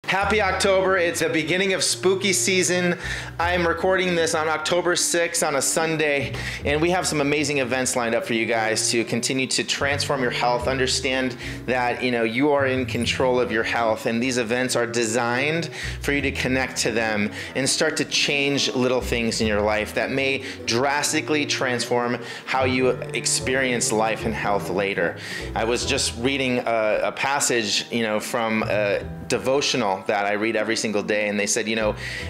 Happy October. It's the beginning of spooky season. I'm recording this on October 6th on a Sunday, and we have some amazing events lined up for you guys to continue to transform your health. Understand that, you are in control of your health, and these events are designed for you to connect to them and start to change little things in your life that may drastically transform how you experience life and health later. I was just reading a passage, from a devotional that I read every single day, and they said,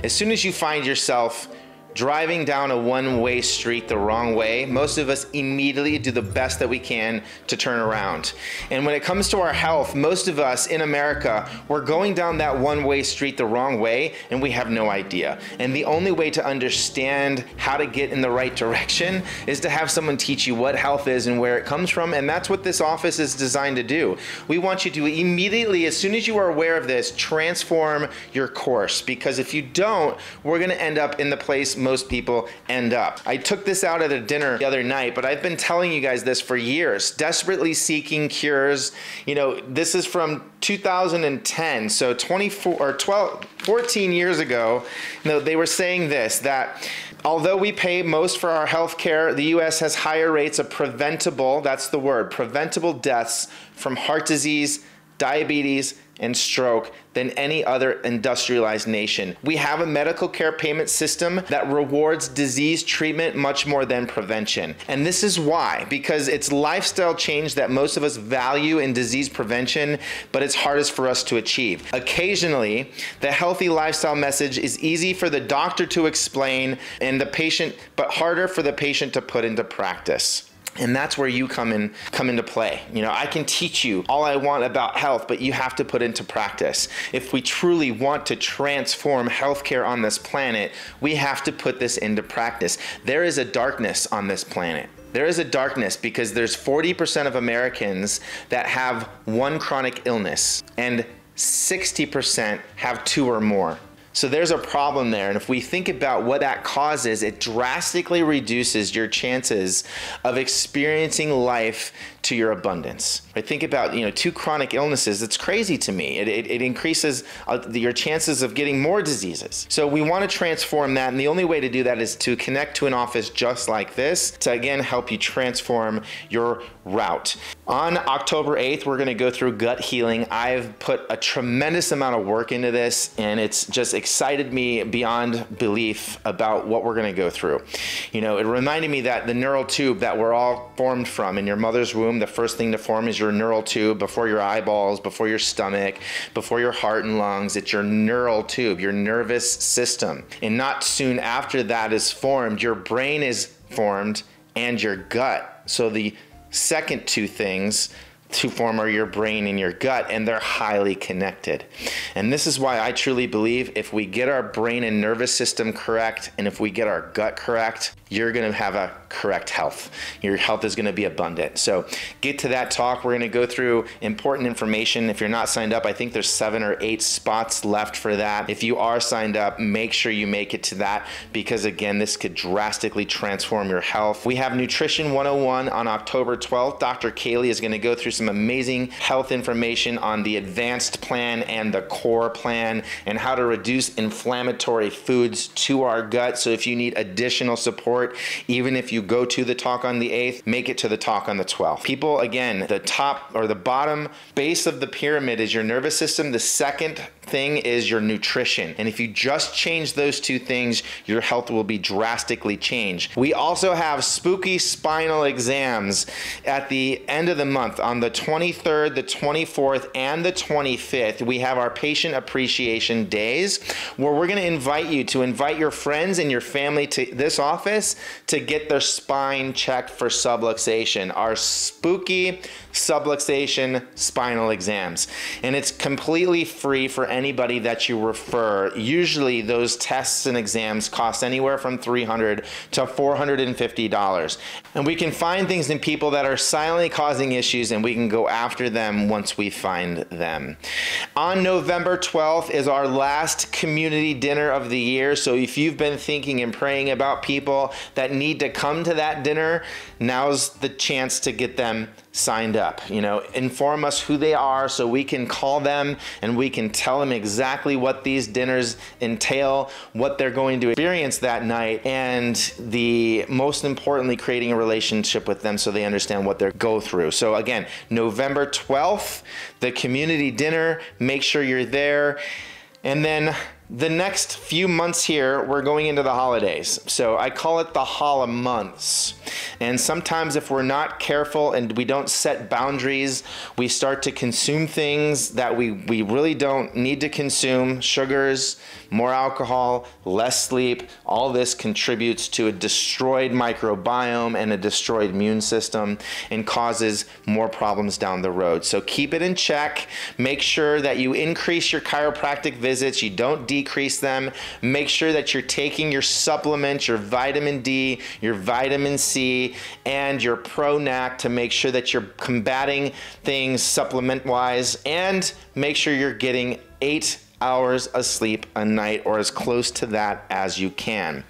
as soon as you find yourself driving down a one-way street the wrong way, most of us immediately do the best that we can to turn around. And when it comes to our health, most of us in America, we're going down that one-way street the wrong way, and we have no idea. And the only way to understand how to get in the right direction is to have someone teach you what health is and where it comes from, and that's what this office is designed to do. We want you to immediately, as soon as you are aware of this, transform your course, because if you don't, we're gonna end up in the place most people end up. I took this out at a dinner the other night, but I've been telling you guys this for years. Desperately seeking cures. This is from 2010, so 14 years ago. They were saying this, that although we pay most for our health care, the US has higher rates of preventable, that's the word, preventable deaths from heart disease, diabetes, and stroke than any other industrialized nation. We have a medical care payment system that rewards disease treatment much more than prevention. And this is why, because it's lifestyle change that most of us value in disease prevention, but it's hardest for us to achieve. Occasionally, the healthy lifestyle message is easy for the doctor to explain and the patient, but harder for the patient to put into practice. And that's where you come into play. I can teach you all I want about health, but you have to put into practice. If we truly want to transform healthcare on this planet, we have to put this into practice. There is a darkness on this planet. There is a darkness because there's 40% of Americans that have one chronic illness, and 60% have two or more. So there's a problem there, and if we think about what that causes, it drastically reduces your chances of experiencing life to your abundance. I think about, two chronic illnesses. It's crazy to me. It increases your chances of getting more diseases. So we want to transform that, and the only way to do that is to connect to an office just like this to, again, help you transform your route. On October 8th, we're going to go through gut healing. I've put a tremendous amount of work into this, and it's just excited me beyond belief about what we're going to go through. It reminded me that the neural tube that we're all formed from in your mother's womb, the first thing to form is your neural tube before your eyeballs, before your stomach, before your heart and lungs. It's your neural tube, your nervous system. And not soon after that is formed, your brain is formed and your gut. So the second two things to form are your brain and your gut, and they're highly connected. And this is why I truly believe if we get our brain and nervous system correct, and if we get our gut correct, you're gonna have a correct health. Your health is gonna be abundant. So get to that talk. We're gonna go through important information. If you're not signed up, I think there's 7 or 8 spots left for that. If you are signed up, make sure you make it to that, because again, this could drastically transform your health. We have Nutrition 101 on October 12th. Dr. Kaylee is gonna go through some amazing health information on the advanced plan and the core plan and how to reduce inflammatory foods to our gut. So if you need additional support, even if you go to the talk on the 8th, make it to the talk on the 12th. People, again, the top or the bottom base of the pyramid is your nervous system. The second thing is your nutrition. And if you just change those two things, your health will be drastically changed. We also have spooky spinal exams at the end of the month on the 23rd, the 24th, and the 25th. We have our patient appreciation days where we're going to invite your friends and your family to this office to get their spine checked for subluxation, our spooky subluxation spinal exams. And it's completely free for anybody that you refer. Usually those tests and exams cost anywhere from $300 to $450. And we can find things in people that are silently causing issues, and we can go after them once we find them. On November 12th is our last community dinner of the year. So if you've been thinking and praying about people that need to come to that dinner, now's the chance to get them signed up. You know, inform us who they are so we can call them and we can tell them exactly what these dinners entail, what they're going to experience that night, and most importantly, creating a relationship with them so they understand what they go through. So again, November 12th, the community dinner, make sure you're there. And then the next few months here, we're going into the holidays. So I call it the holla months. And sometimes if we're not careful and we don't set boundaries, we start to consume things that we really don't need to consume. Sugars, more alcohol, less sleep, all this contributes to a destroyed microbiome and a destroyed immune system and causes more problems down the road. So keep it in check. Make sure that you increase your chiropractic visits. You don't decrease them. Make sure that you're taking your supplements, your vitamin D, your vitamin C, and your ProNac to make sure that you're combating things supplement-wise, and make sure you're getting 8 hours of sleep a night or as close to that as you can.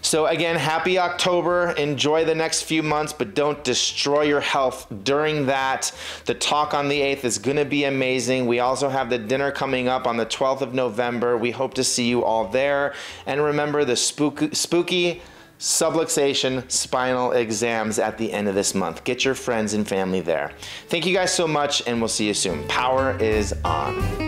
So again, happy October. Enjoy the next few months, but don't destroy your health during that. The talk on the 8th is gonna be amazing. We also have the dinner coming up on the 12th of November. We hope to see you all there. And remember the spooky subluxation spinal exams at the end of this month. Get your friends and family there. Thank you guys so much, and we'll see you soon. Power is on.